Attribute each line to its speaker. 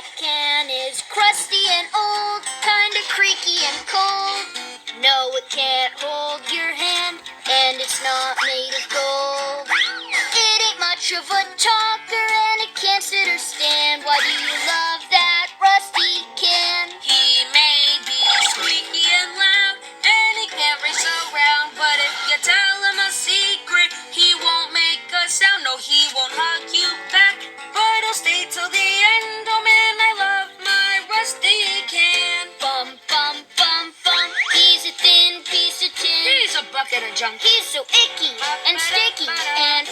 Speaker 1: That can is crusty and old, kinda creaky and cold. No, it can't hold your hand, and it's not made of gold. It ain't much of a talker, and it can't sit or stand. Why do you love that rusty can?
Speaker 2: He may be squeaky and loud, and he can't race around. But if you tell him a secret, he won't make a sound. No, he won't hug you back, but he'll stay till the end. Oh man, I love my rusty can.
Speaker 1: Bum, bum, bum, bum. He's a thin piece of tin.
Speaker 2: He's a bucket of junk.
Speaker 1: He's so icky and sticky and